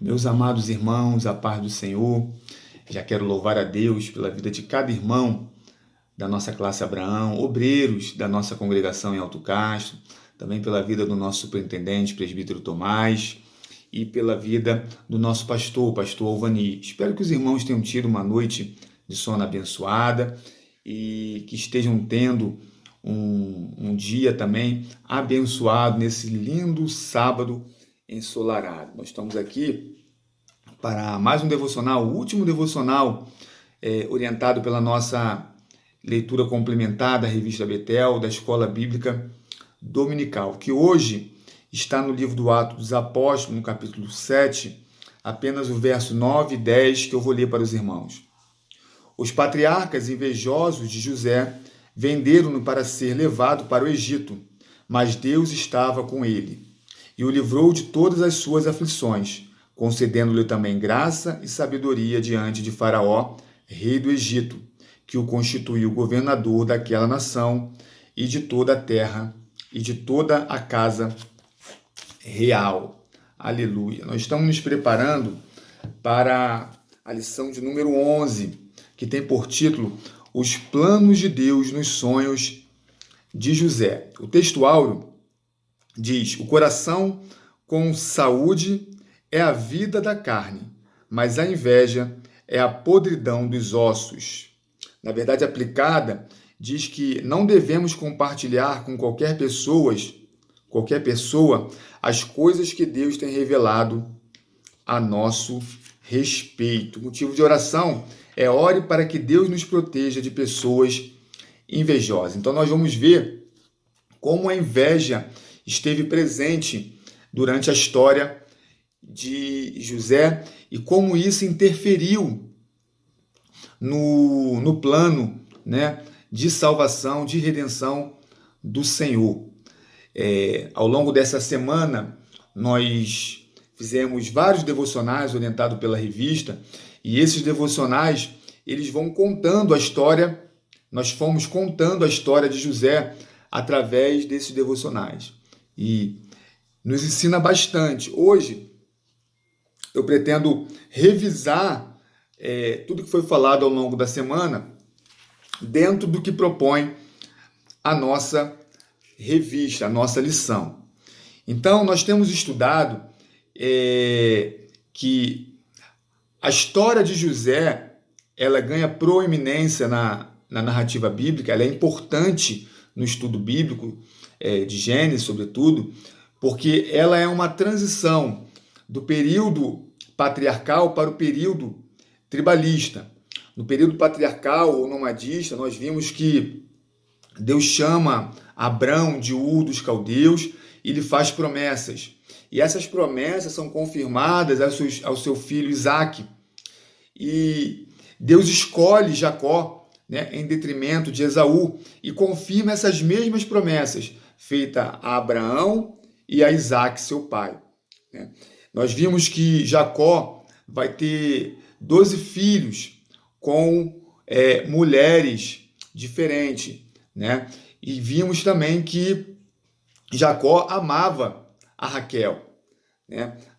Meus amados irmãos, a paz do Senhor, já quero louvar a Deus pela vida de cada irmão da nossa classe Abraão, obreiros da nossa congregação em Alto Castro, também pela vida do nosso superintendente, presbítero Tomás, e pela vida do nosso pastor, pastor Alvani. Espero que os irmãos tenham tido uma noite de sono abençoada e que estejam tendo um dia também abençoado nesse lindo sábado ensolarado. Nós estamos aqui para mais um devocional, o último devocional orientado pela nossa leitura complementar da revista Betel, da Escola Bíblica Dominical, que hoje está no livro do Atos dos Apóstolos, no capítulo 7, apenas o verso 9 e 10, que eu vou ler para os irmãos. Os patriarcas invejosos de José venderam-no para ser levado para o Egito, mas Deus estava com ele e o livrou de todas as suas aflições, concedendo-lhe também graça e sabedoria diante de Faraó, rei do Egito, que o constituiu governador daquela nação e de toda a terra e de toda a casa real. Aleluia. Nós estamos nos preparando para a lição de número 11, que tem por título Os planos de Deus nos sonhos de José. O texto áureo diz: o coração com saúde é a vida da carne, mas a inveja é a podridão dos ossos. Na verdade aplicada, diz que não devemos compartilhar com qualquer pessoa as coisas que Deus tem revelado a nosso respeito. O motivo de oração é: ore para que Deus nos proteja de pessoas invejosas. Então nós vamos ver como a inveja esteve presente durante a história de José e como isso interferiu no plano, de salvação, de redenção do Senhor. Ao longo dessa semana, nós fizemos vários devocionais orientados pela revista, e esses devocionais, eles vão contando a história, nós fomos contando a história de José através desses devocionais. E nos ensina bastante. Hoje, eu pretendo revisar tudo que foi falado ao longo da semana dentro do que propõe a nossa revista, a nossa lição. Então, nós temos estudado que a história de José, ela ganha proeminência na narrativa bíblica, ela é importante no estudo bíblico, de Gênesis, sobretudo, porque ela é uma transição do período patriarcal para o período tribalista. No período patriarcal ou nomadista, nós vimos que Deus chama Abrão de Ur dos Caldeus e lhe faz promessas. E essas promessas são confirmadas ao seu filho Isaque. E Deus escolhe Jacó, em detrimento de Esaú, e confirma essas mesmas promessas feitas a Abraão e a Isaque, seu pai. Nós vimos que Jacó vai ter 12 filhos com mulheres diferentes, E vimos também que Jacó amava a Raquel,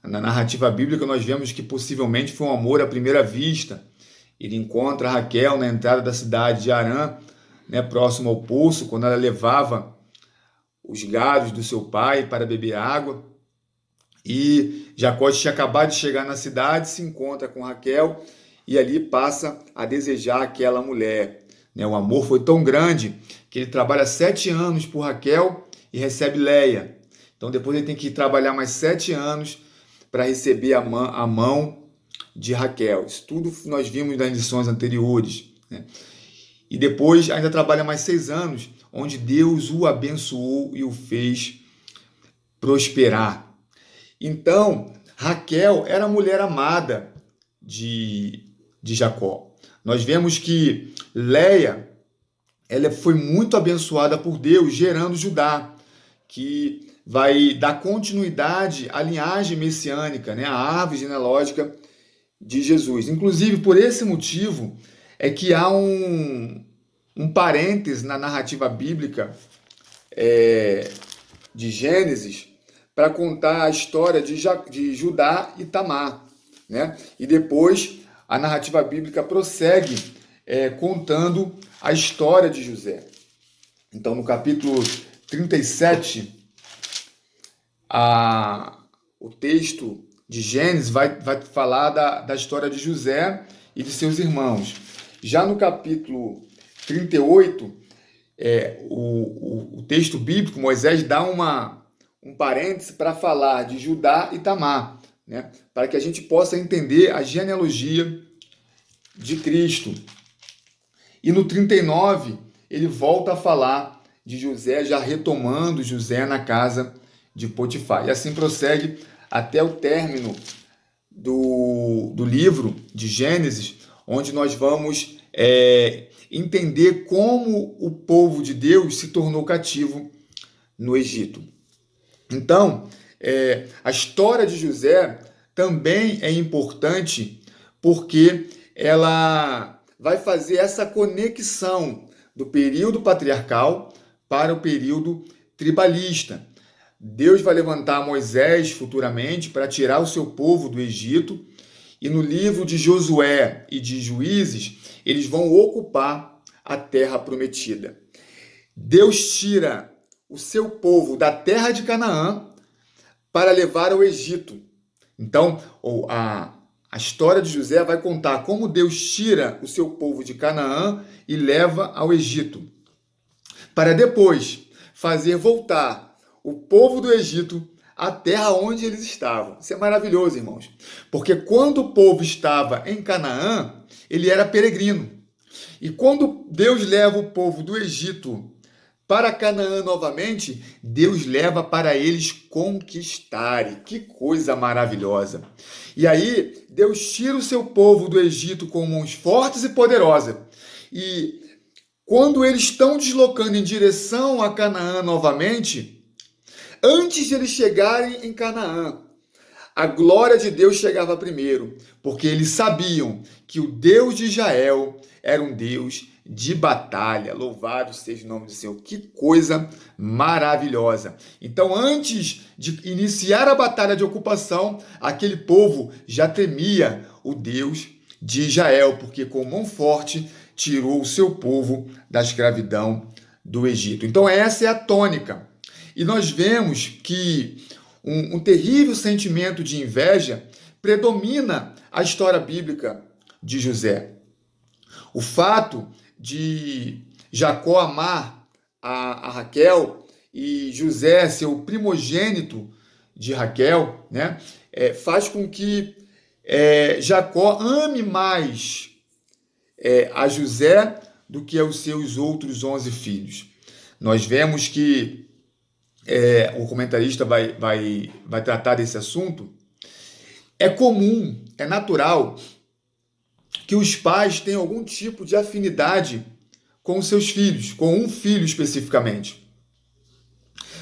Na narrativa bíblica nós vemos que possivelmente foi um amor à primeira vista. Ele encontra a Raquel na entrada da cidade de Harã, próximo ao poço, quando ela levava os gados do seu pai para beber água. E Jacó tinha acabado de chegar na cidade, se encontra com Raquel e ali passa a desejar aquela mulher. O amor foi tão grande que ele trabalha 7 anos por Raquel e recebe Leia. Então depois ele tem que trabalhar mais 7 anos para receber a mão de Raquel. Isso tudo nós vimos nas lições anteriores. E depois ainda trabalha mais 6 anos, onde Deus o abençoou e o fez prosperar. Então, Raquel era a mulher amada de Jacó. Nós vemos que Leia, ela foi muito abençoada por Deus, gerando Judá, que vai dar continuidade à linhagem messiânica, à árvore genealógica de Jesus. Inclusive, por esse motivo, é que há um parêntese na narrativa bíblica de Gênesis para contar a história de Judá e Tamar. né? E depois a narrativa bíblica prossegue contando a história de José. Então, no capítulo 37, o texto de Gênesis vai falar da história de José e de seus irmãos. Já no capítulo 38, o texto bíblico, Moisés dá um parêntese para falar de Judá e Tamar, né? Para que a gente possa entender a genealogia de Cristo. E no 39, ele volta a falar de José, já retomando José na casa de Potifar. E assim prossegue até o término do livro de Gênesis, onde nós vamos entender como o povo de Deus se tornou cativo no Egito. Então, a história de José também é importante porque ela vai fazer essa conexão do período patriarcal para o período tribalista. Deus vai levantar Moisés futuramente para tirar o seu povo do Egito, e no livro de Josué e de Juízes, eles vão ocupar a terra prometida. Deus tira o seu povo da terra de Canaã para levar ao Egito. Então, a história de José vai contar como Deus tira o seu povo de Canaã e leva ao Egito, para depois fazer voltar o povo do Egito à terra onde eles estavam. Isso é maravilhoso, irmãos, porque quando o povo estava em Canaã, ele era peregrino. E quando Deus leva o povo do Egito para Canaã novamente, Deus leva para eles conquistarem. Que coisa maravilhosa! E aí, Deus tira o seu povo do Egito com mãos fortes e poderosas. E quando eles estão deslocando em direção a Canaã novamente, antes de eles chegarem em Canaã, a glória de Deus chegava primeiro, porque eles sabiam que o Deus de Israel era um Deus de batalha. Louvado seja o nome do Senhor. Que coisa maravilhosa. Então, antes de iniciar a batalha de ocupação, aquele povo já temia o Deus de Israel, porque com mão forte tirou o seu povo da escravidão do Egito. Então, essa é a tônica. E nós vemos que um terrível sentimento de inveja predomina a história bíblica de José. O fato de Jacó amar a Raquel e José ser o primogênito de Raquel, né, faz com que Jacó ame mais a José do que aos seus outros 11 filhos. Nós vemos que o comentarista vai tratar desse assunto. É comum, é natural que os pais tenham algum tipo de afinidade com os seus filhos, com um filho especificamente,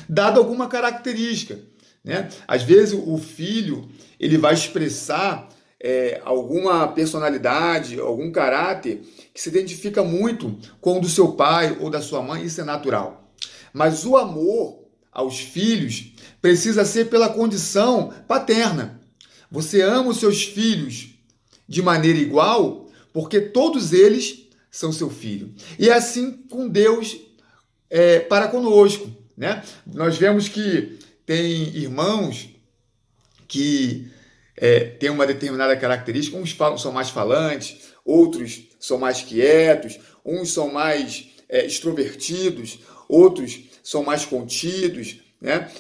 dado alguma característica, né? Às vezes o filho ele vai expressar alguma personalidade, algum caráter que se identifica muito com o do seu pai ou da sua mãe, isso é natural. Mas o amor aos filhos precisa ser pela condição paterna. Você ama os seus filhos de maneira igual, porque todos eles são seu filho. E é assim com Deus para conosco, né? Nós vemos que tem irmãos que têm uma determinada característica, uns são mais falantes, outros são mais quietos, uns são mais extrovertidos, outros são mais contidos, né?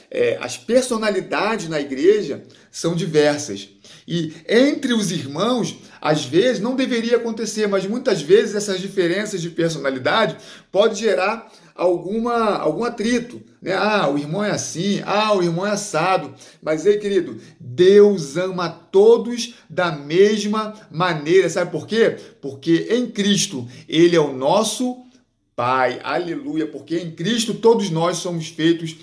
As personalidades na igreja são diversas. E entre os irmãos, às vezes, não deveria acontecer, mas muitas vezes essas diferenças de personalidade podem gerar algum atrito, né? O irmão é assim, o irmão é assado. Mas aí, querido, Deus ama todos da mesma maneira. Sabe por quê? Porque em Cristo Ele é o nosso Pai. Aleluia! Porque em Cristo todos nós somos feitos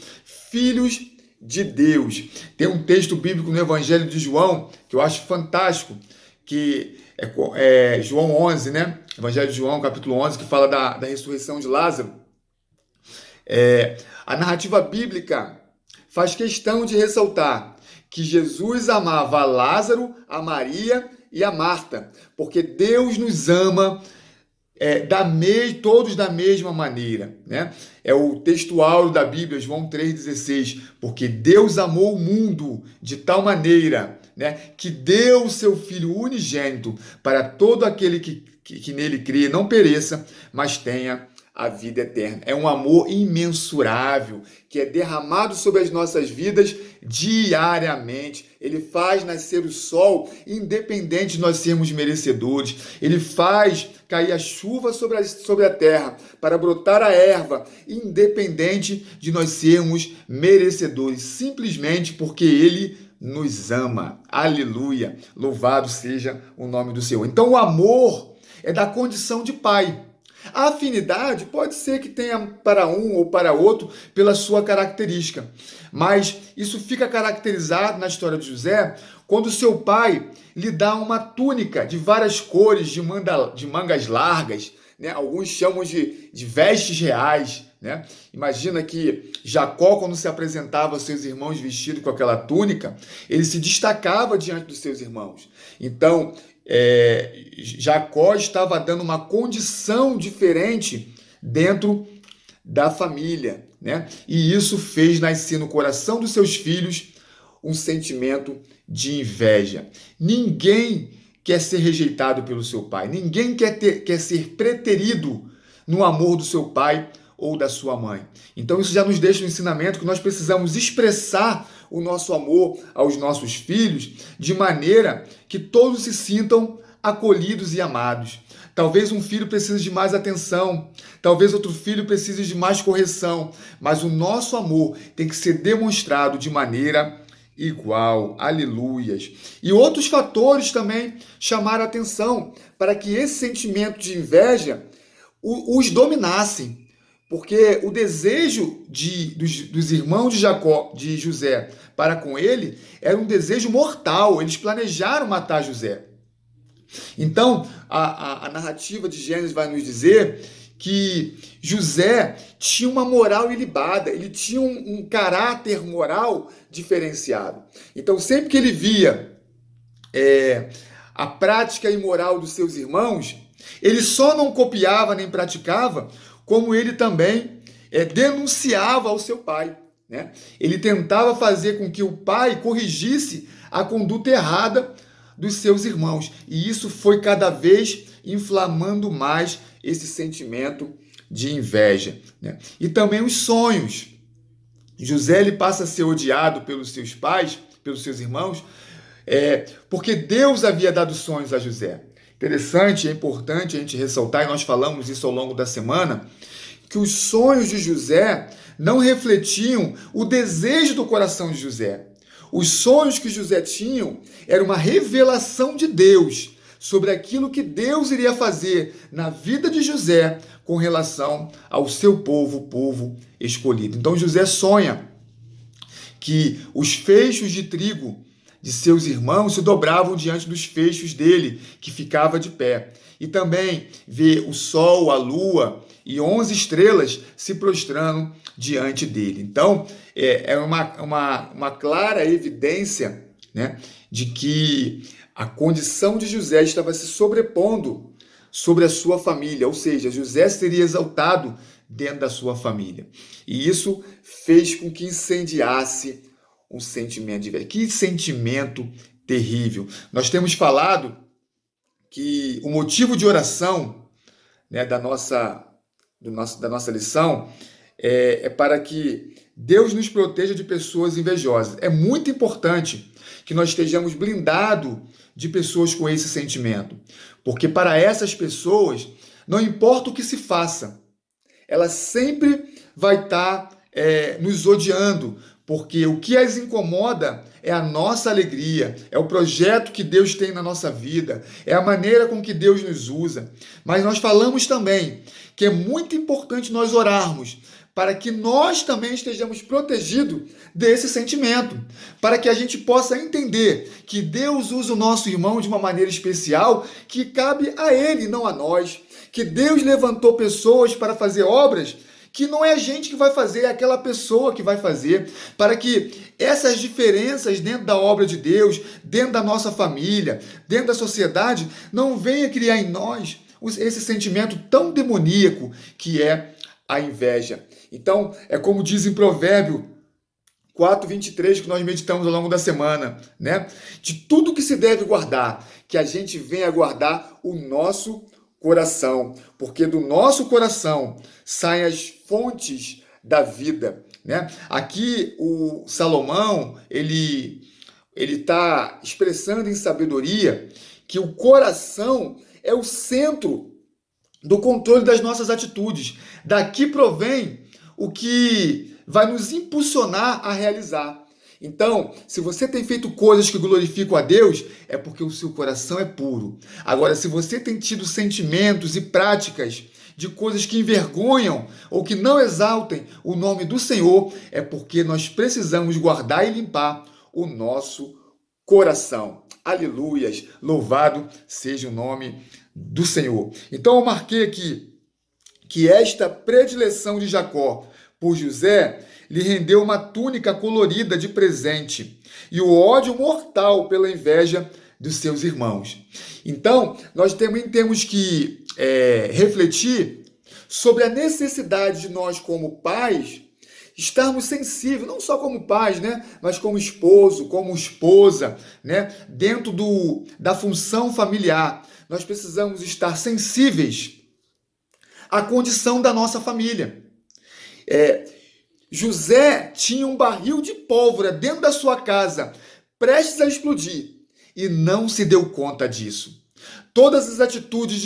filhos de Deus. Tem um texto bíblico no Evangelho de João que eu acho fantástico, que é João 11, né? Evangelho de João, capítulo 11, que fala da ressurreição de Lázaro. A narrativa bíblica faz questão de ressaltar que Jesus amava a Lázaro, a Maria e a Marta, porque Deus nos ama todos da mesma maneira, né? É o texto áureo da Bíblia, João 3,16, porque Deus amou o mundo de tal maneira, né, que deu o seu Filho unigênito para todo aquele que nele crê não pereça, mas tenha a vida eterna. É um amor imensurável que é derramado sobre as nossas vidas diariamente. Ele faz nascer o sol, independente de nós sermos merecedores. Ele faz cair a chuva sobre a terra para brotar a erva, independente de nós sermos merecedores, simplesmente porque Ele nos ama. Aleluia! Louvado seja o nome do Senhor. Então, o amor é da condição de pai. A afinidade pode ser que tenha para um ou para outro pela sua característica, mas isso fica caracterizado na história de José quando seu pai lhe dá uma túnica de várias cores, de mangas largas, né? Alguns chamam de vestes reais, né? Imagina que Jacó, quando se apresentava aos seus irmãos vestido com aquela túnica, ele se destacava diante dos seus irmãos. Então, Jacó estava dando uma condição diferente dentro da família, né? E isso fez nascer no coração dos seus filhos um sentimento de inveja. Ninguém quer ser rejeitado pelo seu pai, ninguém quer ser preterido no amor do seu pai ou da sua mãe. Então isso já nos deixa um ensinamento que nós precisamos expressar o nosso amor aos nossos filhos de maneira que todos se sintam acolhidos e amados. Talvez um filho precise de mais atenção, talvez outro filho precise de mais correção, mas o nosso amor tem que ser demonstrado de maneira igual. Aleluias. E outros fatores também chamaram a atenção para que esse sentimento de inveja os dominassem. Porque o desejo dos irmãos de José para com ele era um desejo mortal. Eles planejaram matar José. Então, a narrativa de Gênesis vai nos dizer que José tinha uma moral ilibada, ele tinha um caráter moral diferenciado. Então, sempre que ele via a prática imoral dos seus irmãos, ele só não copiava nem praticava, como ele também denunciava ao seu pai, né? Ele tentava fazer com que o pai corrigisse a conduta errada dos seus irmãos. E isso foi cada vez inflamando mais esse sentimento de inveja, né? E também os sonhos. José ele passa a ser odiado pelos seus pais, pelos seus irmãos, porque Deus havia dado sonhos a José. Interessante, é importante a gente ressaltar, e nós falamos isso ao longo da semana, que os sonhos de José não refletiam o desejo do coração de José. Os sonhos que José tinha eram uma revelação de Deus sobre aquilo que Deus iria fazer na vida de José com relação ao seu povo, o povo escolhido. Então José sonha que os feixes de trigo de seus irmãos se dobravam diante dos feixes dele, que ficava de pé. E também vê o sol, a lua e 11 estrelas se prostrando diante dele. Então, é uma clara evidência, né, de que a condição de José estava se sobrepondo sobre a sua família, ou seja, José seria exaltado dentro da sua família. E isso fez com que incendiasse um sentimento de inveja. Que sentimento terrível. Nós temos falado que o motivo de oração, né, da nossa lição é para que Deus nos proteja de pessoas invejosas. É muito importante que nós estejamos blindados de pessoas com esse sentimento, porque para essas pessoas, não importa o que se faça, ela sempre vai estar nos odiando, porque o que as incomoda é a nossa alegria, é o projeto que Deus tem na nossa vida, é a maneira com que Deus nos usa. Mas nós falamos também que é muito importante nós orarmos para que nós também estejamos protegidos desse sentimento, para que a gente possa entender que Deus usa o nosso irmão de uma maneira especial que cabe a ele, não a nós, que Deus levantou pessoas para fazer obras que não é a gente que vai fazer, é aquela pessoa que vai fazer, para que essas diferenças dentro da obra de Deus, dentro da nossa família, dentro da sociedade, não venha criar em nós esse sentimento tão demoníaco que é a inveja. Então, é como diz em Provérbio 4:23, que nós meditamos ao longo da semana, né? De tudo que se deve guardar, que a gente venha guardar o nosso coração, porque do nosso coração saem as fontes da vida, né? Aqui o Salomão, ele está expressando em sabedoria que o coração é o centro do controle das nossas atitudes. Daqui provém o que vai nos impulsionar a realizar. Então, se você tem feito coisas que glorificam a Deus, é porque o seu coração é puro. Agora, se você tem tido sentimentos e práticas de coisas que envergonham ou que não exaltem o nome do Senhor, é porque nós precisamos guardar e limpar o nosso coração. Aleluias! Louvado seja o nome do Senhor. Então, eu marquei aqui que esta predileção de Jacó por José lhe rendeu uma túnica colorida de presente e o ódio mortal pela inveja dos seus irmãos. Então, nós também temos que refletir sobre a necessidade de nós, como pais, estarmos sensíveis, não só como pais, né, mas como esposo, como esposa, né, dentro da função familiar. Nós precisamos estar sensíveis à condição da nossa família. José tinha um barril de pólvora dentro da sua casa, prestes a explodir, e não se deu conta disso. Todas as atitudes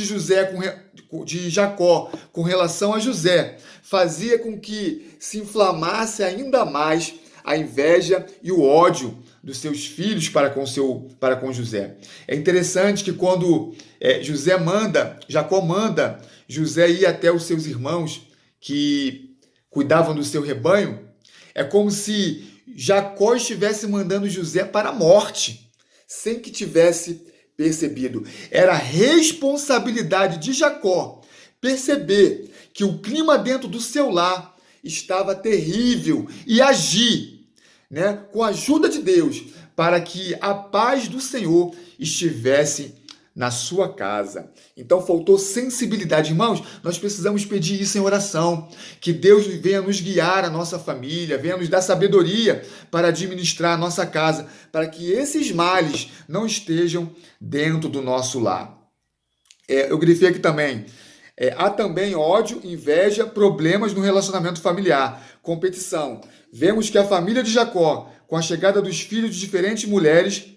de Jacó com relação a José fazia com que se inflamasse ainda mais a inveja e o ódio dos seus filhos para com José. É interessante que quando Jacó manda José ir até os seus irmãos que cuidavam do seu rebanho, é como se Jacó estivesse mandando José para a morte, sem que tivesse percebido. Era responsabilidade de Jacó perceber que o clima dentro do seu lar estava terrível e agir, né, com a ajuda de Deus, para que a paz do Senhor estivesse na sua casa. Então faltou sensibilidade. Irmãos, nós precisamos pedir isso em oração, que Deus venha nos guiar a nossa família, venha nos dar sabedoria para administrar a nossa casa, para que esses males não estejam dentro do nosso lar. Eu grifei aqui também, há também ódio, inveja, problemas no relacionamento familiar, competição. Vemos que a família de Jacó, com a chegada dos filhos de diferentes mulheres,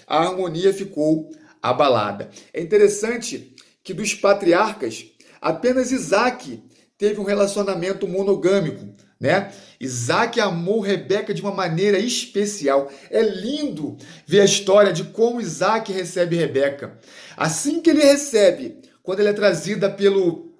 a harmonia ficou abalada. É interessante que dos patriarcas, apenas Isaac teve um relacionamento monogâmico, né? Isaac amou Rebeca de uma maneira especial. É lindo ver a história de como Isaac recebe Rebeca. Assim que ele recebe, quando ela é trazida pelo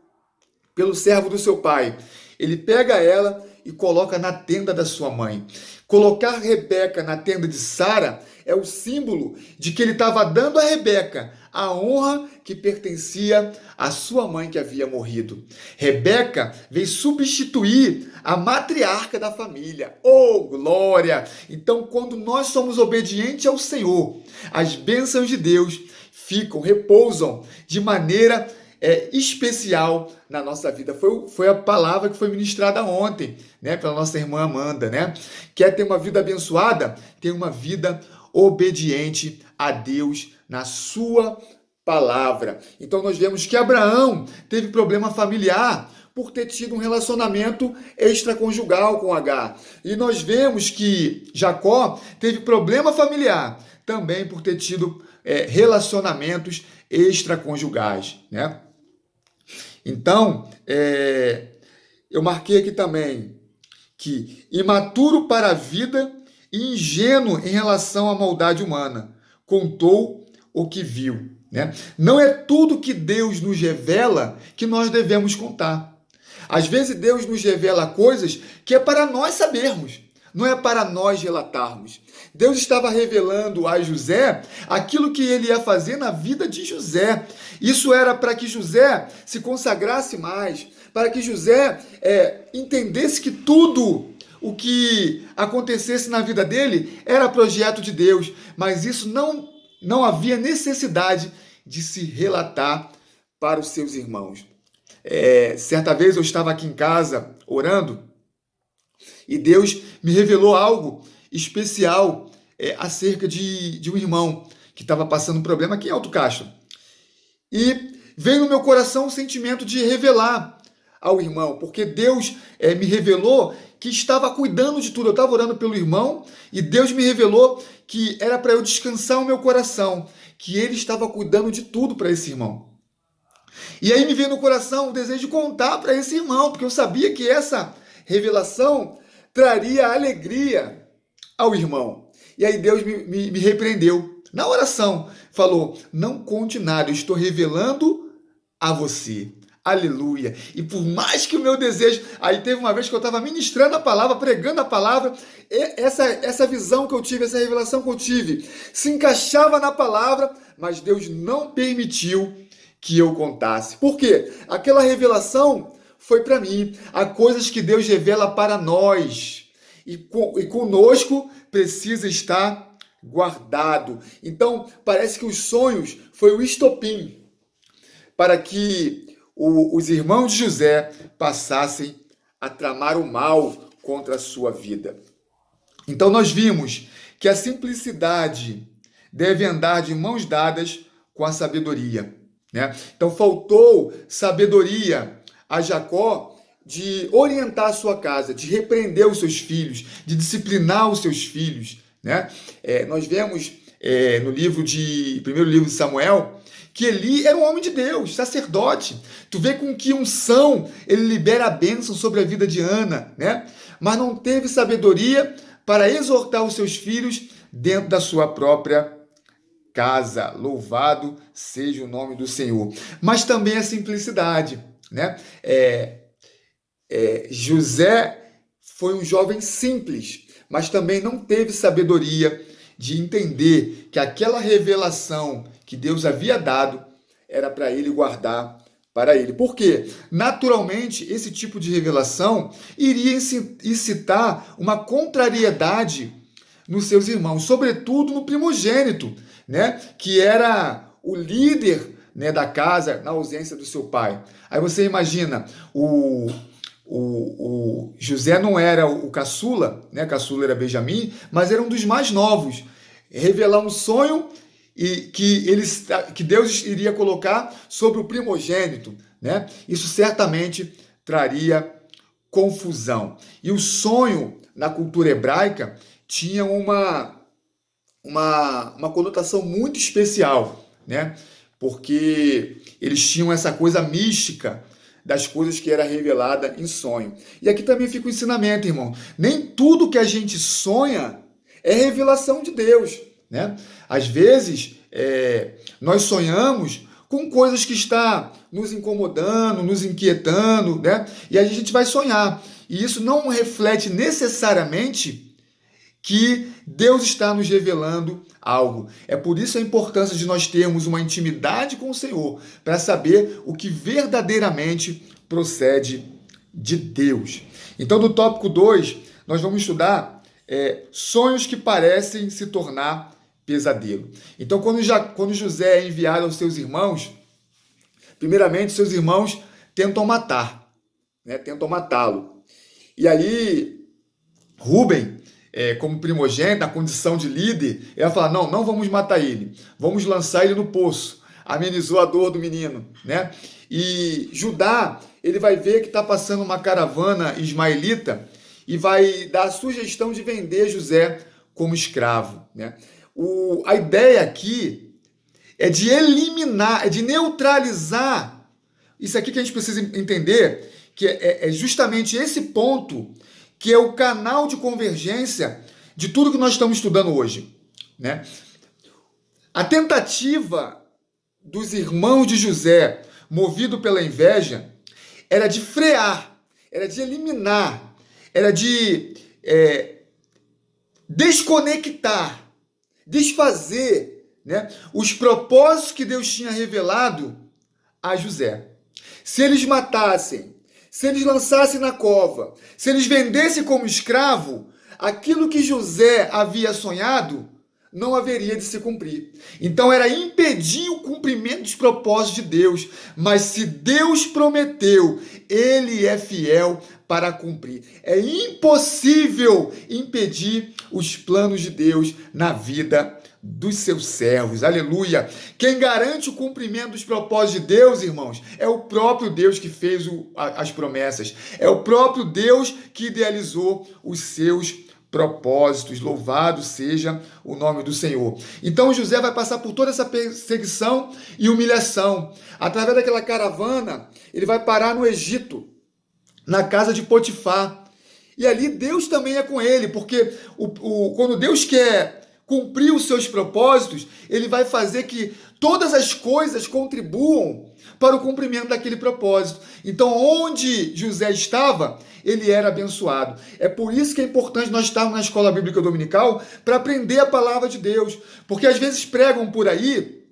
servo do seu pai, ele pega ela e coloca na tenda da sua mãe. Colocar Rebeca na tenda de Sara é o símbolo de que ele estava dando a Rebeca a honra que pertencia à sua mãe que havia morrido. Rebeca veio substituir a matriarca da família. Oh, glória! Então, quando nós somos obedientes ao Senhor, as bênçãos de Deus repousam de maneira especial na nossa vida. Foi a palavra que foi ministrada ontem, né, pela nossa irmã Amanda, né? Quer ter uma vida abençoada? Tem uma vida obediente a Deus na sua palavra. Então nós vemos que Abraão teve problema familiar por ter tido um relacionamento extraconjugal com Agar. E nós vemos que Jacó teve problema familiar também por ter tido relacionamentos extraconjugais, né? Então, eu marquei aqui também que imaturo para a vida e ingênuo em relação à maldade humana, contou o que viu, né? Não é tudo que Deus nos revela que nós devemos contar. Às vezes Deus nos revela coisas que é para nós sabermos, não é para nós relatarmos. Deus estava revelando a José aquilo que ele ia fazer na vida de José. Isso era para que José se consagrasse mais, para que José entendesse que tudo o que acontecesse na vida dele era projeto de Deus, mas isso não havia necessidade de se relatar para os seus irmãos. Certa vez eu estava aqui em casa orando e Deus me revelou algo especial acerca de um irmão que estava passando um problema aqui em Alto Castro. E veio no meu coração o sentimento de revelar ao irmão, porque Deus me revelou que estava cuidando de tudo. Eu estava orando pelo irmão e Deus me revelou que era para eu descansar o meu coração, que ele estava cuidando de tudo para esse irmão. E aí me veio no coração o desejo de contar para esse irmão, porque eu sabia que essa revelação traria alegria ao irmão. E aí Deus me repreendeu na oração. Falou, não conte nada, eu estou revelando a você. Aleluia. E por mais que o meu desejo... Aí teve uma vez que eu estava ministrando a palavra, pregando a palavra, essa visão que eu tive, essa revelação que eu tive, se encaixava na palavra, mas Deus não permitiu que eu contasse. Por quê? Aquela revelação foi para mim. Há coisas que Deus revela para nós. E conosco precisa estar guardado. Então, parece que os sonhos foi o estopim para que os irmãos de José passassem a tramar o mal contra a sua vida. Então nós vimos que a simplicidade deve andar de mãos dadas com a sabedoria, né? Então faltou sabedoria a Jacó de orientar a sua casa, de repreender os seus filhos, de disciplinar os seus filhos, né? Nós vemos no primeiro livro de Samuel, que Eli era um homem de Deus, sacerdote. Tu vê com que unção ele libera a bênção sobre a vida de Ana, né? Mas não teve sabedoria para exortar os seus filhos dentro da sua própria casa. Louvado seja o nome do Senhor. Mas também a simplicidade, né? José foi um jovem simples, mas também não teve sabedoria de entender que aquela revelação que Deus havia dado era para ele guardar para ele. Por quê? Naturalmente, esse tipo de revelação iria incitar uma contrariedade nos seus irmãos, sobretudo no primogênito, né? Que era o líder, né, da casa na ausência do seu pai. Aí você imagina, o José não era o caçula, né? Caçula era Benjamim, mas era um dos mais novos. Revelar um sonho que Deus iria colocar sobre o primogênito, né? Isso certamente traria confusão. E o sonho na cultura hebraica tinha uma conotação muito especial, né? Porque eles tinham essa coisa mística das coisas que era revelada em sonho. E aqui também fica o ensinamento, irmão. Nem tudo que a gente sonha é revelação de Deus, né? Às vezes, nós sonhamos com coisas que estão nos incomodando, nos inquietando, né? E aí a gente vai sonhar. E isso não reflete necessariamente que Deus está nos revelando algo. É por isso a importância de nós termos uma intimidade com o Senhor, para saber o que verdadeiramente procede de Deus. Então, no tópico 2, nós vamos estudar sonhos que parecem se tornar pesadelo. Então, quando José é enviado aos seus irmãos, primeiramente, seus irmãos tentam matar, né? Tentam matá-lo. E aí, Rúben, como primogênito, na condição de líder, ele vai falar, não vamos matar ele, vamos lançar ele no poço. Amenizou a dor do menino, né? E Judá, ele vai ver que está passando uma caravana ismaelita e vai dar a sugestão de vender José como escravo, né? A ideia aqui é de eliminar, é de neutralizar. Isso aqui que a gente precisa entender, que é justamente esse ponto que é o canal de convergência de tudo que nós estamos estudando hoje, né? A tentativa dos irmãos de José, movido pela inveja, era de frear, era de eliminar, era de desconectar, desfazer, né, os propósitos que Deus tinha revelado a José. Se eles matassem, se eles lançassem na cova, se eles vendessem como escravo, aquilo que José havia sonhado não haveria de se cumprir. Então era impedir o cumprimento dos propósitos de Deus. Mas se Deus prometeu, ele é fiel para cumprir. É impossível impedir os planos de Deus na vida dos seus servos. Aleluia! Quem garante o cumprimento dos propósitos de Deus, irmãos, é o próprio Deus que fez as promessas. É o próprio Deus que idealizou os seus propósitos. Louvado seja o nome do Senhor. Então José vai passar por toda essa perseguição e humilhação. Através daquela caravana, ele vai parar no Egito, na casa de Potifar. E ali Deus também é com ele, porque quando Deus quer cumprir os seus propósitos, ele vai fazer que todas as coisas contribuam para o cumprimento daquele propósito. Então, onde José estava, ele era abençoado. É por isso que é importante nós estarmos na escola bíblica dominical para aprender a palavra de Deus. Porque às vezes pregam por aí: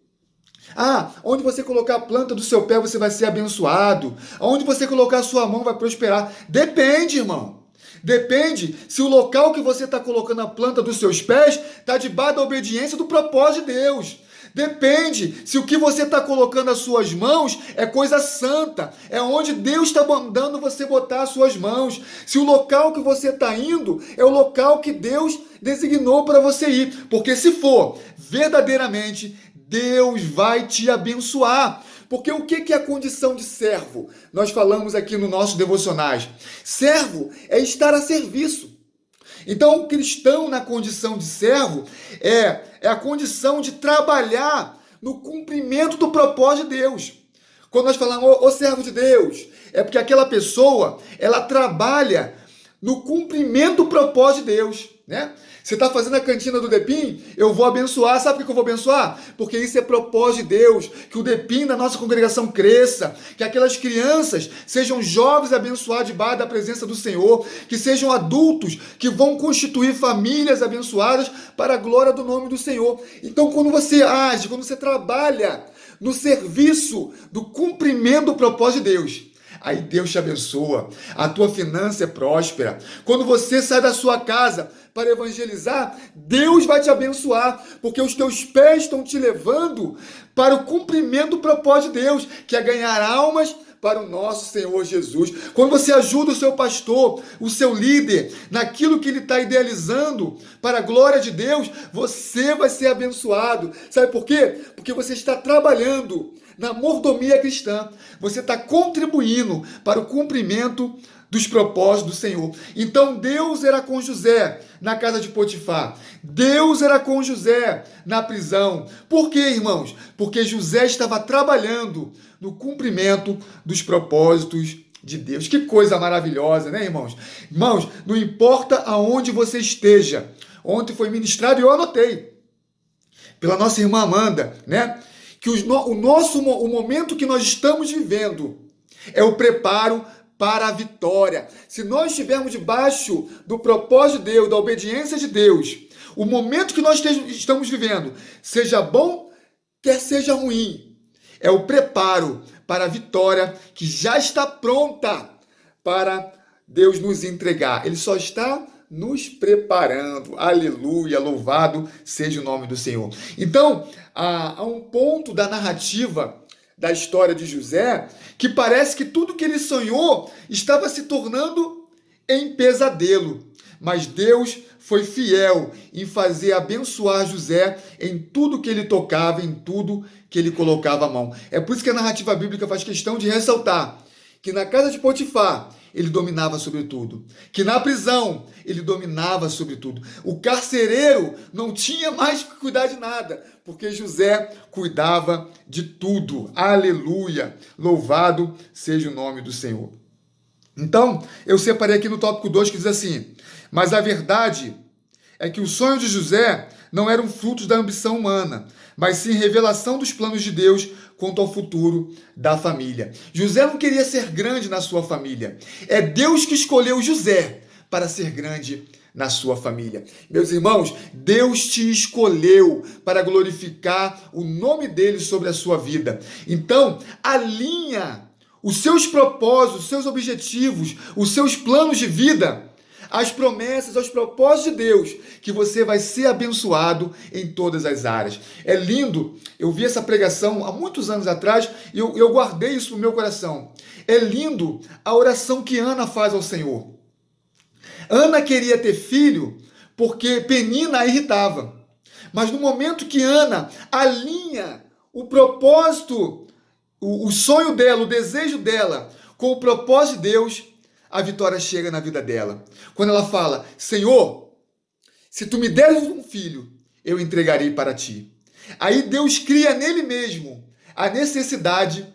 onde você colocar a planta do seu pé, você vai ser abençoado. Onde você colocar a sua mão, vai prosperar. Depende, irmão. Depende se o local que você está colocando a planta dos seus pés está debaixo da obediência do propósito de Deus. Depende se o que você está colocando as suas mãos é coisa santa, é onde Deus está mandando você botar as suas mãos. Se o local que você está indo é o local que Deus designou para você ir. Porque se for verdadeiramente, Deus vai te abençoar. Porque o que é a condição de servo? Nós falamos aqui no nosso devocionais. Servo é estar a serviço. Então, o cristão na condição de servo é a condição de trabalhar no cumprimento do propósito de Deus. Quando nós falamos, ô servo de Deus, é porque aquela pessoa, ela trabalha no cumprimento do propósito de Deus, né? Você está fazendo a cantina do Depim, eu vou abençoar. Sabe por que eu vou abençoar? Porque isso é propósito de Deus, que o Depim da nossa congregação cresça, que aquelas crianças sejam jovens abençoados debaixo da presença do Senhor, que sejam adultos que vão constituir famílias abençoadas para a glória do nome do Senhor. Então, quando você age, quando você trabalha no serviço do cumprimento do propósito de Deus, aí Deus te abençoa, a tua finança é próspera. Quando você sai da sua casa para evangelizar, Deus vai te abençoar, porque os teus pés estão te levando para o cumprimento do propósito de Deus, que é ganhar almas para o nosso Senhor Jesus. Quando você ajuda o seu pastor, o seu líder, naquilo que ele está idealizando para a glória de Deus, você vai ser abençoado. Sabe por quê? Porque você está trabalhando na mordomia cristã. Você está contribuindo para o cumprimento dos propósitos do Senhor. Então Deus era com José na casa de Potifar. Deus era com José na prisão. Por quê, irmãos? Porque José estava trabalhando no cumprimento dos propósitos de Deus. Que coisa maravilhosa, né, irmãos? Irmãos, não importa aonde você esteja. Ontem foi ministrado e eu anotei pela nossa irmã Amanda, né? Que o momento que nós estamos vivendo é o preparo para a vitória. Se nós estivermos debaixo do propósito de Deus, da obediência de Deus, o momento que nós estamos vivendo, seja bom, quer seja ruim, é o preparo para a vitória que já está pronta para Deus nos entregar. Ele só está nos preparando. Aleluia, louvado seja o nome do Senhor. Então, há um ponto da narrativa da história de José que parece que tudo que ele sonhou estava se tornando em pesadelo. Mas Deus foi fiel em fazer abençoar José em tudo que ele tocava, em tudo que ele colocava a mão. É por isso que a narrativa bíblica faz questão de ressaltar que na casa de Potifar ele dominava sobre tudo, que na prisão ele dominava sobre tudo. O carcereiro não tinha mais que cuidar de nada, porque José cuidava de tudo. Aleluia! Louvado seja o nome do Senhor. Então, eu separei aqui no tópico 2 que diz assim: mas a verdade é que o sonho de José não eram frutos da ambição humana, mas sim revelação dos planos de Deus quanto ao futuro da família. José não queria ser grande na sua família. É Deus que escolheu José para ser grande na sua família. Meus irmãos, Deus te escolheu para glorificar o nome dele sobre a sua vida. Então, alinha os seus propósitos, os seus objetivos, os seus planos de vida, as promessas, os propósitos de Deus, que você vai ser abençoado em todas as áreas. É lindo, eu vi essa pregação há muitos anos atrás e eu guardei isso no meu coração. É lindo a oração que Ana faz ao Senhor. Ana queria ter filho porque Penina a irritava. Mas no momento que Ana alinha o propósito, o sonho dela, o desejo dela com o propósito de Deus, a vitória chega na vida dela. Quando ela fala, Senhor, se tu me deres um filho, eu entregarei para ti. Aí Deus cria nele mesmo a necessidade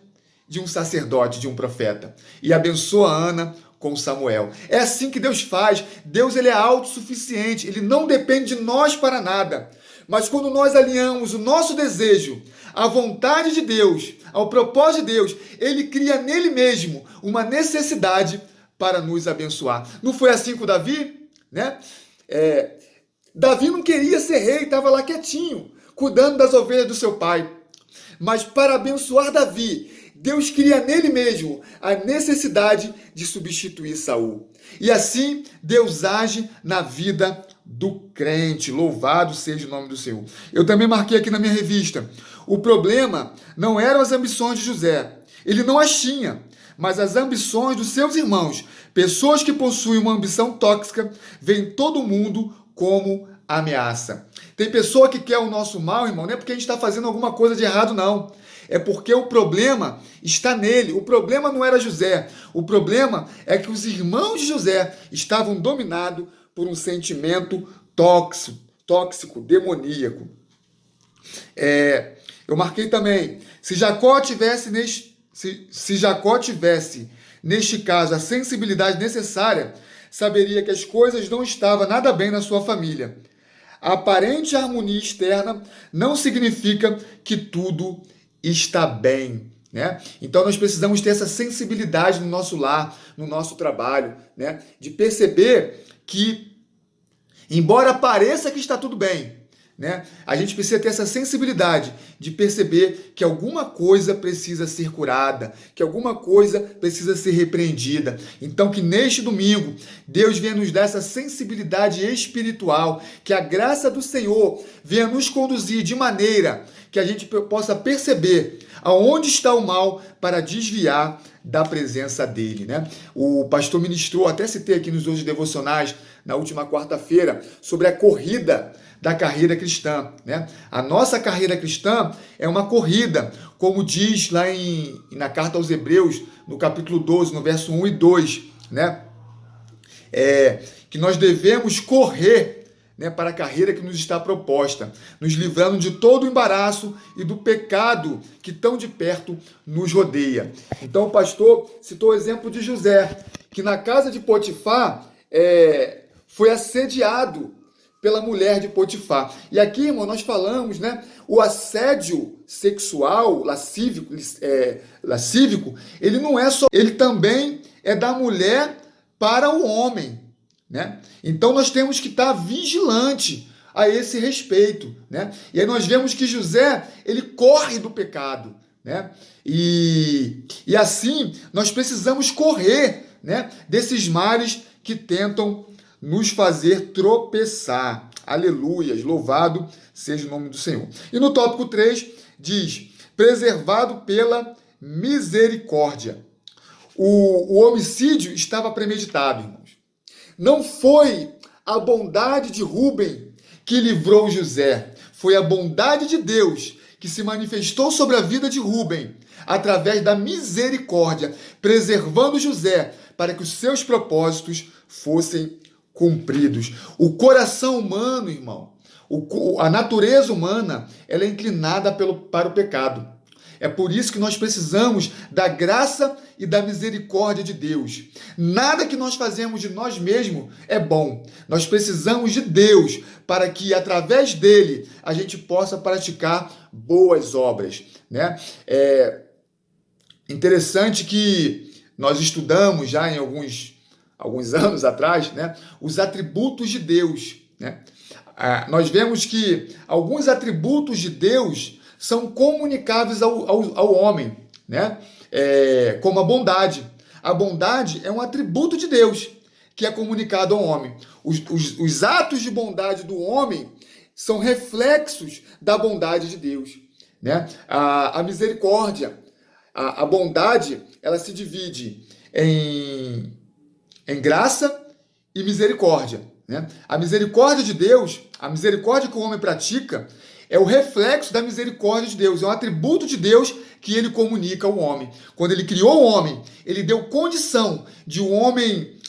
de um sacerdote, de um profeta. E abençoa Ana com Samuel. É assim que Deus faz. Deus, ele é autossuficiente. Ele não depende de nós para nada. Mas quando nós alinhamos o nosso desejo à vontade de Deus, ao propósito de Deus, ele cria nele mesmo uma necessidade para nos abençoar. Não foi assim com Davi? Né? Davi não queria ser rei, estava lá quietinho, cuidando das ovelhas do seu pai. Mas para abençoar Davi, Deus cria nele mesmo a necessidade de substituir Saul. E assim, Deus age na vida do crente. Louvado seja o nome do Senhor. Eu também marquei aqui na minha revista. O problema não eram as ambições de José. Ele não as tinha, mas as ambições dos seus irmãos. Pessoas que possuem uma ambição tóxica veem todo mundo como ameaça. Tem pessoa que quer o nosso mal, irmão, não é porque a gente está fazendo alguma coisa de errado, não. É porque o problema está nele. O problema não era José. O problema é que os irmãos de José estavam dominados por um sentimento tóxico, demoníaco. Eu marquei também, se Jacó tivesse neste caso a sensibilidade necessária, saberia que as coisas não estavam nada bem na sua família. A aparente harmonia externa não significa que tudo está bem, né? Então nós precisamos ter essa sensibilidade no nosso lar, no nosso trabalho, né? De perceber que, embora pareça que está tudo bem, né? A gente precisa ter essa sensibilidade de perceber que alguma coisa precisa ser curada, que alguma coisa precisa ser repreendida. Então que neste domingo Deus venha nos dar essa sensibilidade espiritual, que a graça do Senhor venha nos conduzir de maneira que a gente possa perceber aonde está o mal para desviar da presença dele, né? O pastor ministrou, até citei aqui nos outros devocionais, na última quarta-feira, sobre a corrida da carreira cristã, né? A nossa carreira cristã é uma corrida, como diz lá na carta aos Hebreus, no capítulo 12, no verso 1 e 2, né? Que nós devemos correr, né, para a carreira que nos está proposta, nos livrando de todo o embaraço e do pecado que tão de perto nos rodeia. Então o pastor citou o exemplo de José, que na casa de Potifar foi assediado pela mulher de Potifar. E aqui, irmão, nós falamos, né, o assédio sexual, lascívico, ele não é só, ele também é da mulher para o homem, né? Então nós temos que estar vigilante a esse respeito, né? E aí nós vemos que José, ele corre do pecado, né? E assim nós precisamos correr, né, desses males que tentam nos fazer tropeçar. Aleluias, louvado seja o nome do Senhor. E no tópico 3 diz, preservado pela misericórdia. O homicídio estava premeditado, irmãos. Não foi a bondade de Rúben que livrou José. Foi a bondade de Deus que se manifestou sobre a vida de Rúben através da misericórdia, preservando José para que os seus propósitos fossem cumpridos. O coração humano, irmão, a natureza humana, ela é inclinada para o pecado. É por isso que nós precisamos da graça e da misericórdia de Deus. Nada que nós fazemos de nós mesmos é bom. Nós precisamos de Deus para que, através dele, a gente possa praticar boas obras, né? É interessante que nós estudamos já em alguns anos atrás, né, os atributos de Deus, né? Nós vemos que alguns atributos de Deus são comunicáveis ao homem, né? como a bondade. A bondade é um atributo de Deus que é comunicado ao homem. Os atos de bondade do homem são reflexos da bondade de Deus, né? A misericórdia, a bondade, ela se divide em graça e misericórdia, né? A misericórdia de Deus, a misericórdia que o homem pratica, é o reflexo da misericórdia de Deus, é um atributo de Deus que ele comunica ao homem. Quando ele criou o homem, ele deu condição de o homem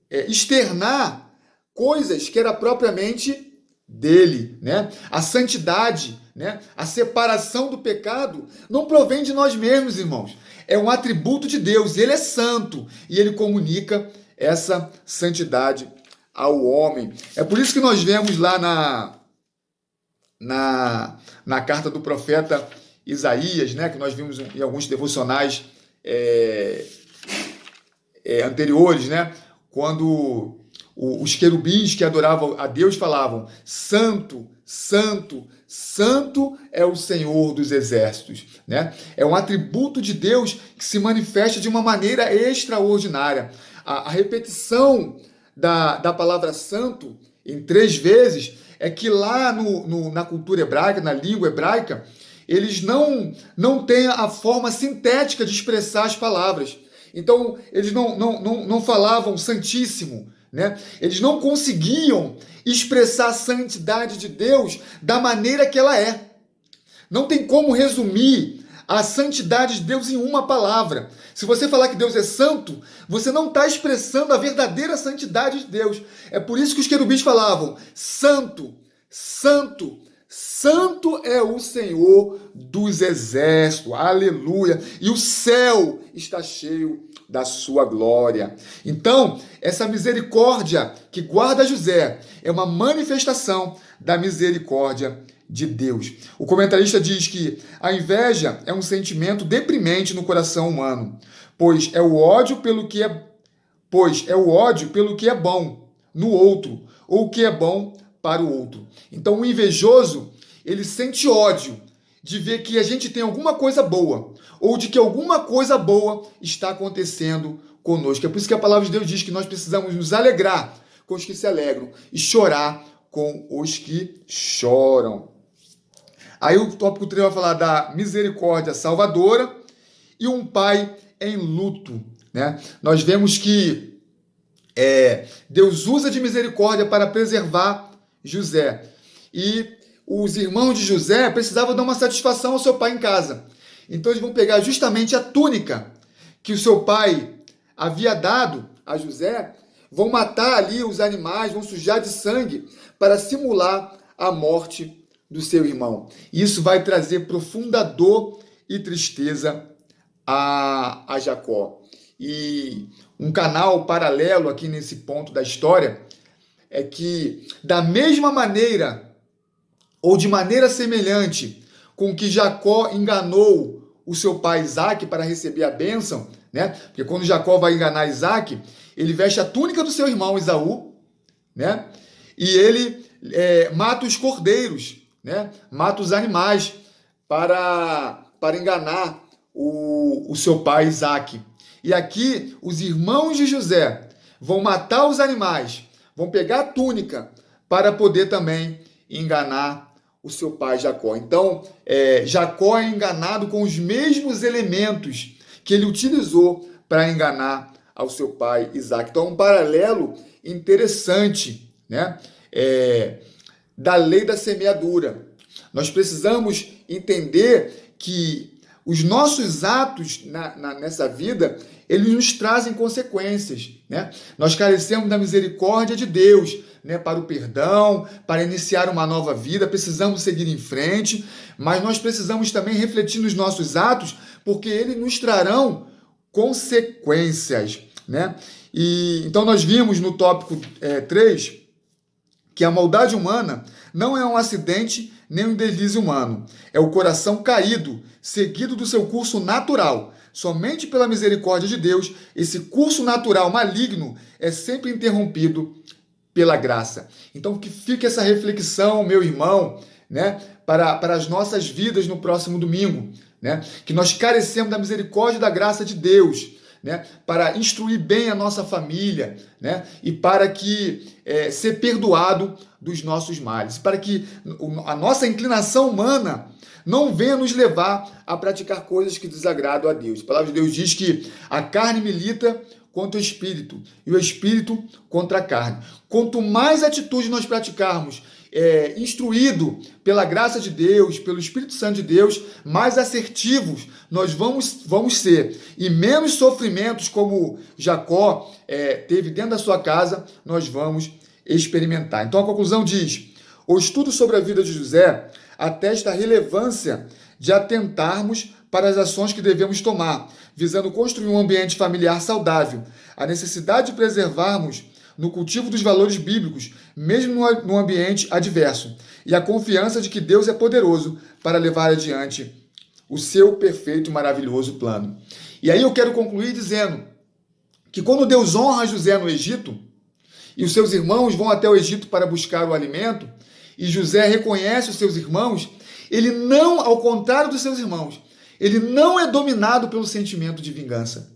externar coisas que era propriamente dele, né? A santidade, né? A separação do pecado não provém de nós mesmos, irmãos. É um atributo de Deus, ele é santo e ele comunica essa santidade ao homem. É por isso que nós vemos lá na carta do profeta Isaías, né, que nós vimos em alguns devocionais anteriores, né, quando os querubins que adoravam a Deus falavam: Santo, Santo, Santo é o Senhor dos exércitos, né? É um atributo de Deus que se manifesta de uma maneira extraordinária. A repetição da palavra santo em 3 vezes é que lá na cultura hebraica, na língua hebraica, eles não têm a forma sintética de expressar as palavras. Então, eles não falavam santíssimo, né? Eles não conseguiam expressar a santidade de Deus da maneira que ela é. Não tem como resumir a santidade de Deus em uma palavra. Se você falar que Deus é santo, você não está expressando a verdadeira santidade de Deus. É por isso que os querubins falavam: Santo, Santo, Santo é o Senhor dos exércitos, aleluia, e o céu está cheio da sua glória. Então, essa misericórdia que guarda José é uma manifestação da misericórdia de Deus. O comentarista diz que a inveja é um sentimento deprimente no coração humano, pois é o ódio pelo que é bom no outro, ou o que é bom para o outro. Então, o invejoso, ele sente ódio de ver que a gente tem alguma coisa boa, ou de que alguma coisa boa está acontecendo conosco. É por isso que a palavra de Deus diz que nós precisamos nos alegrar com os que se alegram e chorar com os que choram. Aí o tópico 3 vai falar da misericórdia salvadora e um pai em luto, né? Nós vemos que Deus usa de misericórdia para preservar José. E os irmãos de José precisavam dar uma satisfação ao seu pai em casa. Então eles vão pegar justamente a túnica que o seu pai havia dado a José, vão matar ali os animais, vão sujar de sangue para simular a morte do seu irmão. Isso vai trazer profunda dor e tristeza a Jacó. E um canal paralelo aqui nesse ponto da história é que, da mesma maneira, ou de maneira semelhante com que Jacó enganou o seu pai Isaque para receber a bênção, né? Porque quando Jacó vai enganar Isaque, ele veste a túnica do seu irmão Esaú, né? E ele mata os cordeiros, né? Mata os animais para enganar o seu pai Isaque. E aqui os irmãos de José vão matar os animais, vão pegar a túnica para poder também enganar o seu pai Jacó. Então, Jacó é enganado com os mesmos elementos que ele utilizou para enganar ao seu pai Isaque. Então, um paralelo interessante, né? Da lei da semeadura. Nós precisamos entender que os nossos atos nessa vida, eles nos trazem consequências, né? Nós carecemos da misericórdia de Deus, né, para o perdão, para iniciar uma nova vida, precisamos seguir em frente, mas nós precisamos também refletir nos nossos atos, porque eles nos trarão consequências, né? E então nós vimos no tópico 3 que a maldade humana não é um acidente nem um deslize humano, é o coração caído, seguido do seu curso natural. Somente pela misericórdia de Deus, esse curso natural maligno é sempre interrompido pela graça. Então que fique essa reflexão, meu irmão, né, para as nossas vidas no próximo domingo, né, que nós carecemos da misericórdia e da graça de Deus, né, para instruir bem a nossa família, né, e para que ser perdoado dos nossos males, para que a nossa inclinação humana não venha nos levar a praticar coisas que desagradam a Deus. A palavra de Deus diz que a carne milita contra o espírito e o espírito contra a carne. Quanto mais atitude nós praticarmos, instruído pela graça de Deus, pelo Espírito Santo de Deus, mais assertivos nós vamos ser. E menos sofrimentos como Jacó teve dentro da sua casa, nós vamos experimentar. Então a conclusão diz: o estudo sobre a vida de José atesta a relevância de atentarmos para as ações que devemos tomar, visando construir um ambiente familiar saudável, a necessidade de preservarmos no cultivo dos valores bíblicos, mesmo no ambiente adverso, e a confiança de que Deus é poderoso para levar adiante o seu perfeito e maravilhoso plano. E aí eu quero concluir dizendo que quando Deus honra José no Egito, e os seus irmãos vão até o Egito para buscar o alimento, e José reconhece os seus irmãos, ele não, ao contrário dos seus irmãos, ele não é dominado pelo sentimento de vingança,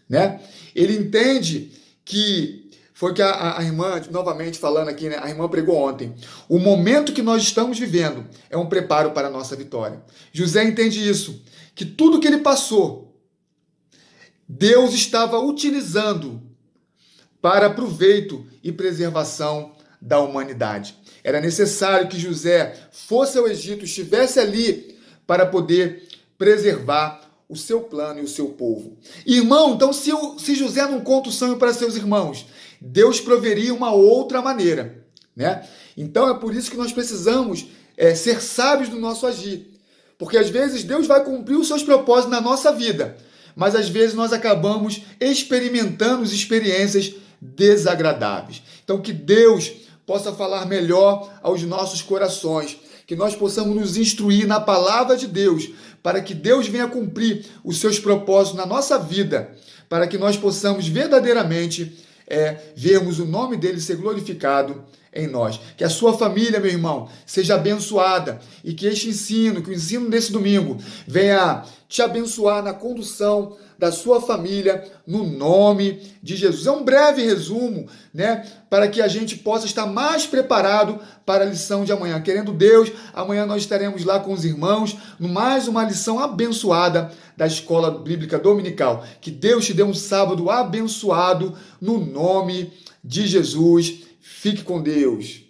né? Ele entende que, foi o que a irmã, novamente falando aqui, né? A irmã pregou ontem, o momento que nós estamos vivendo é um preparo para a nossa vitória. José entende isso, que tudo que ele passou, Deus estava utilizando para proveito e preservação da humanidade. Era necessário que José fosse ao Egito, estivesse ali para poder preservar o seu plano e o seu povo. Irmão, então se José não conta o sonho para seus irmãos, Deus proveria uma outra maneira, né? Então é por isso que nós precisamos ser sábios no nosso agir, porque às vezes Deus vai cumprir os seus propósitos na nossa vida, mas às vezes nós acabamos experimentando experiências desagradáveis. Então que Deus possa falar melhor aos nossos corações, que nós possamos nos instruir na palavra de Deus, para que Deus venha cumprir os seus propósitos na nossa vida, para que nós possamos verdadeiramente vermos o nome dele ser glorificado em nós. Que a sua família, meu irmão, seja abençoada e que este ensino, que o ensino desse domingo venha te abençoar na condução da sua família, no nome de Jesus. É um breve resumo, né, para que a gente possa estar mais preparado para a lição de amanhã. Querendo Deus, amanhã nós estaremos lá com os irmãos, no mais uma lição abençoada da Escola Bíblica Dominical. Que Deus te dê um sábado abençoado, no nome de Jesus. Fique com Deus.